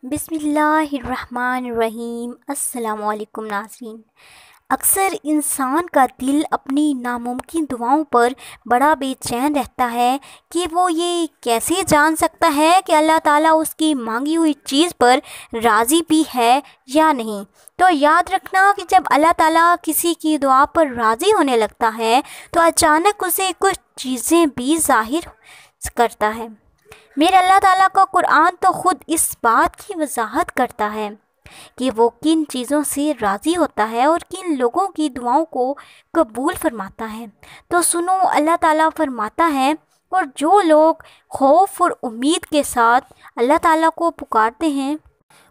بسم اللہ الرحمن الرحیم۔ السلام علیکم ناظرین۔ اکثر انسان کا دل اپنی ناممکن دعاؤں پر بڑا بے چین رہتا ہے کہ وہ یہ کیسے جان سکتا ہے کہ اللہ تعالیٰ اس کی مانگی ہوئی چیز پر راضی بھی ہے یا نہیں۔ تو یاد رکھنا کہ جب اللہ تعالیٰ کسی کی دعا پر راضی ہونے لگتا ہے تو اچانک اسے کچھ چیزیں بھی ظاہر کرتا ہے۔ میرے اللہ تعالیٰ کا قرآن تو خود اس بات کی وضاحت کرتا ہے کہ وہ کن چیزوں سے راضی ہوتا ہے اور کن لوگوں کی دعاؤں کو قبول فرماتا ہے۔ تو سنو، اللہ تعالیٰ فرماتا ہے، اور جو لوگ خوف اور امید کے ساتھ اللہ تعالیٰ کو پکارتے ہیں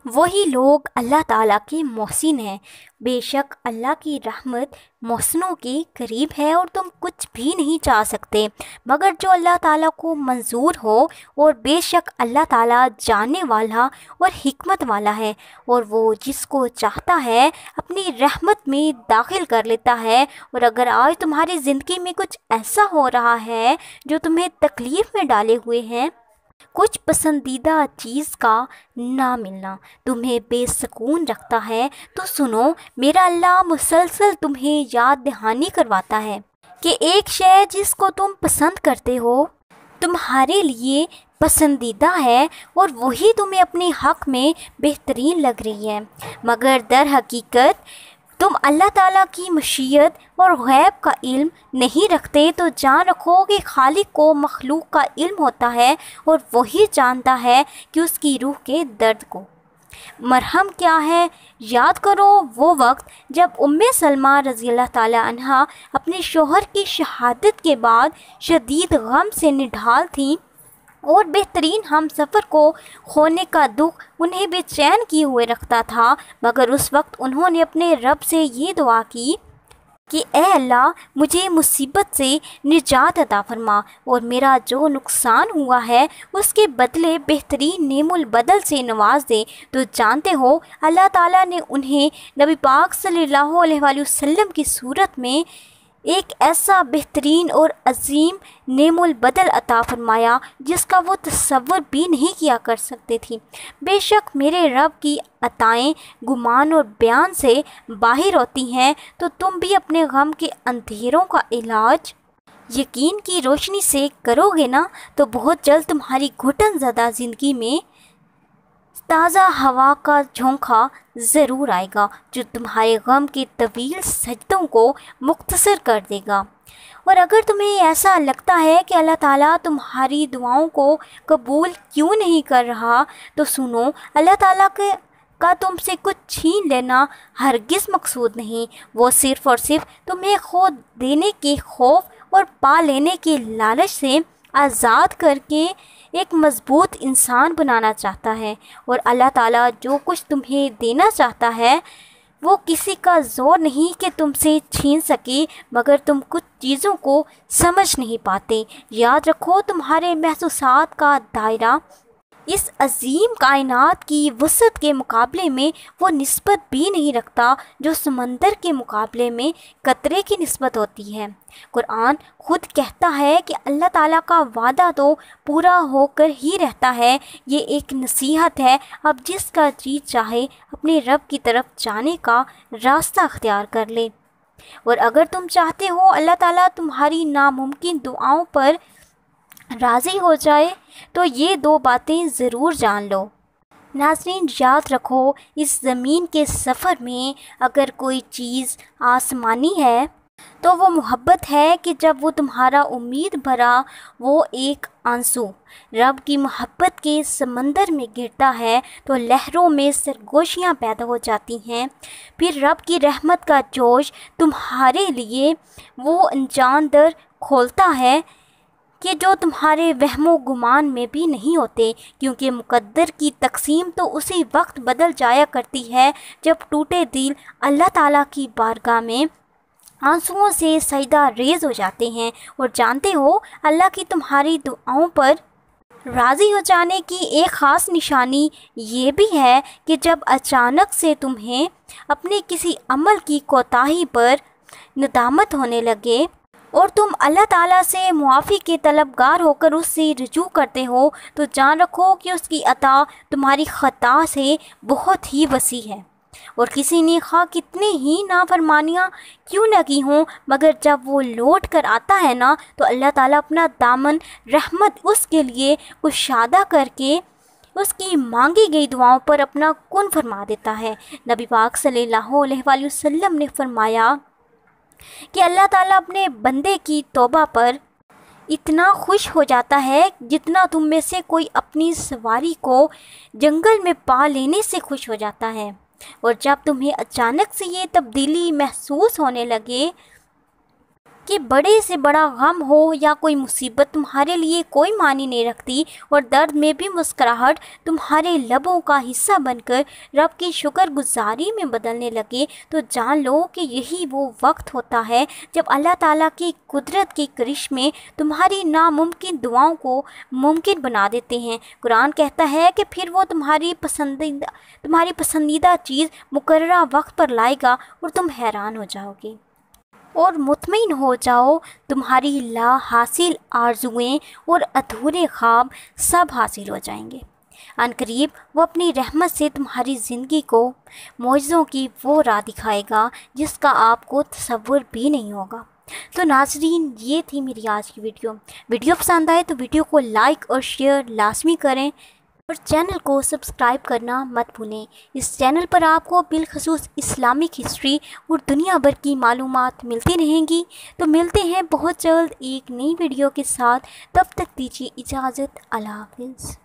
وہی لوگ اللہ تعالیٰ کے محسن ہیں۔ بے شک اللہ کی رحمت محسنوں کے قریب ہے اور تم کچھ بھی نہیں چاہ سکتے مگر جو اللہ تعالیٰ کو منظور ہو، اور بے شک اللہ تعالیٰ جاننے والا اور حکمت والا ہے، اور وہ جس کو چاہتا ہے اپنی رحمت میں داخل کر لیتا ہے۔ اور اگر آج تمہاری زندگی میں کچھ ایسا ہو رہا ہے جو تمہیں تکلیف میں ڈالے ہوئے ہیں، کچھ پسندیدہ چیز کا نہ ملنا تمہیں بے سکون رکھتا ہے، تو سنو، میرا اللہ مسلسل تمہیں یاد دہانی کرواتا ہے کہ ایک شے جس کو تم پسند کرتے ہو تمہارے لیے پسندیدہ ہے اور وہی تمہیں اپنے حق میں بہترین لگ رہی ہے، مگر در حقیقت تم اللہ تعالیٰ کی مشیت اور غیب کا علم نہیں رکھتے۔ تو جان رکھو کہ خالق کو مخلوق کا علم ہوتا ہے اور وہی جانتا ہے کہ اس کی روح کے درد کو مرہم کیا ہے۔ یاد کرو وہ وقت جب سلمہ رضی اللہ تعالیٰ عنہا اپنے شوہر کی شہادت کے بعد شدید غم سے نڈھال تھیں اور بہترین ہم سفر کو کھونے کا دکھ انہیں بے چین کیے ہوئے رکھتا تھا، مگر اس وقت انہوں نے اپنے رب سے یہ دعا کی کہ اے اللہ، مجھے مصیبت سے نجات عطا فرما اور میرا جو نقصان ہوا ہے اس کے بدلے بہترین نعم البدل سے نواز دے۔ تو جانتے ہو اللہ تعالیٰ نے انہیں نبی پاک صلی اللہ علیہ وآلہ وسلم کی صورت میں ایک ایسا بہترین اور عظیم نعم البدل عطا فرمایا جس کا وہ تصور بھی نہیں کیا کر سکتے تھے۔ بے شک میرے رب کی عطائیں گمان اور بیان سے باہر ہوتی ہیں، تو تم بھی اپنے غم کے اندھیروں کا علاج یقین کی روشنی سے کرو گے نا، تو بہت جلد تمہاری گھٹن زدہ زندگی میں تازہ ہوا کا جھونکا ضرور آئے گا جو تمہارے غم کے طویل سجدوں کو مختصر کر دے گا۔ اور اگر تمہیں ایسا لگتا ہے کہ اللہ تعالیٰ تمہاری دعاؤں کو قبول کیوں نہیں کر رہا، تو سنو، اللہ تعالیٰ کا تم سے کچھ چھین لینا ہرگز مقصود نہیں، وہ صرف اور صرف تمہیں کھو دینے کے خوف اور پا لینے کے لالچ سے آزاد کر کے ایک مضبوط انسان بنانا چاہتا ہے۔ اور اللہ تعالیٰ جو کچھ تمہیں دینا چاہتا ہے وہ کسی کا زور نہیں کہ تم سے چھین سکے، مگر تم کچھ چیزوں کو سمجھ نہیں پاتے۔ یاد رکھو تمہارے محسوسات کا دائرہ اس عظیم کائنات کی وسعت کے مقابلے میں وہ نسبت بھی نہیں رکھتا جو سمندر کے مقابلے میں قطرے کی نسبت ہوتی ہے۔ قرآن خود کہتا ہے کہ اللہ تعالیٰ کا وعدہ تو پورا ہو کر ہی رہتا ہے۔ یہ ایک نصیحت ہے، اب جس کا جی چاہے اپنے رب کی طرف جانے کا راستہ اختیار کر لے۔ اور اگر تم چاہتے ہو اللہ تعالیٰ تمہاری ناممکن دعاؤں پر راضی ہو جائے تو یہ دو باتیں ضرور جان لو۔ ناظرین، یاد رکھو اس زمین کے سفر میں اگر کوئی چیز آسمانی ہے تو وہ محبت ہے کہ جب وہ تمہارا امید بھرا وہ ایک آنسو رب کی محبت کے سمندر میں گرتا ہے تو لہروں میں سرگوشیاں پیدا ہو جاتی ہیں۔ پھر رب کی رحمت کا جوش تمہارے لیے وہ انجان در کھولتا ہے کہ جو تمہارے وہم و گمان میں بھی نہیں ہوتے، کیونکہ مقدر کی تقسیم تو اسی وقت بدل جایا کرتی ہے جب ٹوٹے دل اللہ تعالیٰ کی بارگاہ میں آنسوؤں سے سجدہ ریز ہو جاتے ہیں۔ اور جانتے ہو اللہ کی تمہاری دعاؤں پر راضی ہو جانے کی ایک خاص نشانی یہ بھی ہے کہ جب اچانک سے تمہیں اپنے کسی عمل کی کوتاہی پر ندامت ہونے لگے اور تم اللہ تعالیٰ سے معافی کے طلبگار ہو کر اس سے رجوع کرتے ہو تو جان رکھو کہ اس کی عطا تمہاری خطا سے بہت ہی وسیع ہے، اور کسی نے خواہ کتنی ہی نافرمانیاں کیوں نہ کی ہوں، مگر جب وہ لوٹ کر آتا ہے نا تو اللہ تعالیٰ اپنا دامن رحمت اس کے لیے کشادہ کر کے اس کی مانگی گئی دعاؤں پر اپنا کن فرما دیتا ہے۔ نبی پاک صلی اللہ علیہ وآلہ وسلم نے فرمایا کہ اللہ تعالیٰ اپنے بندے کی توبہ پر اتنا خوش ہو جاتا ہے جتنا تم میں سے کوئی اپنی سواری کو جنگل میں پا لینے سے خوش ہو جاتا ہے، اور جب تمہیں اچانک سے یہ تبدیلی محسوس ہونے لگے کہ بڑے سے بڑا غم ہو یا کوئی مصیبت تمہارے لیے کوئی معنی نہیں رکھتی، اور درد میں بھی مسکراہٹ تمہارے لبوں کا حصہ بن کر رب کی شکر گزاری میں بدلنے لگے، تو جان لو کہ یہی وہ وقت ہوتا ہے جب اللہ تعالیٰ کی قدرت کے کرشمے تمہاری ناممکن دعاؤں کو ممکن بنا دیتے ہیں۔ قرآن کہتا ہے کہ پھر وہ تمہاری پسندیدہ چیز مقررہ وقت پر لائے گا اور تم حیران ہو جاؤ گے اور مطمئن ہو جاؤ، تمہاری لا حاصل آرزوئیں اور ادھورے خواب سب حاصل ہو جائیں گے۔ عنقریب وہ اپنی رحمت سے تمہاری زندگی کو معجزوں کی وہ راہ دکھائے گا جس کا آپ کو تصور بھی نہیں ہوگا۔ تو ناظرین، یہ تھی میری آج کی ویڈیو پسند آئے تو ویڈیو کو لائک اور شیئر لازمی کریں، اور چینل کو سبسکرائب کرنا مت بھولیں۔ اس چینل پر آپ کو بالخصوص اسلامک ہسٹری اور دنیا بھر کی معلومات ملتی رہیں گی۔ تو ملتے ہیں بہت جلد ایک نئی ویڈیو کے ساتھ، تب تک دیجیے اجازت، اللہ حافظ۔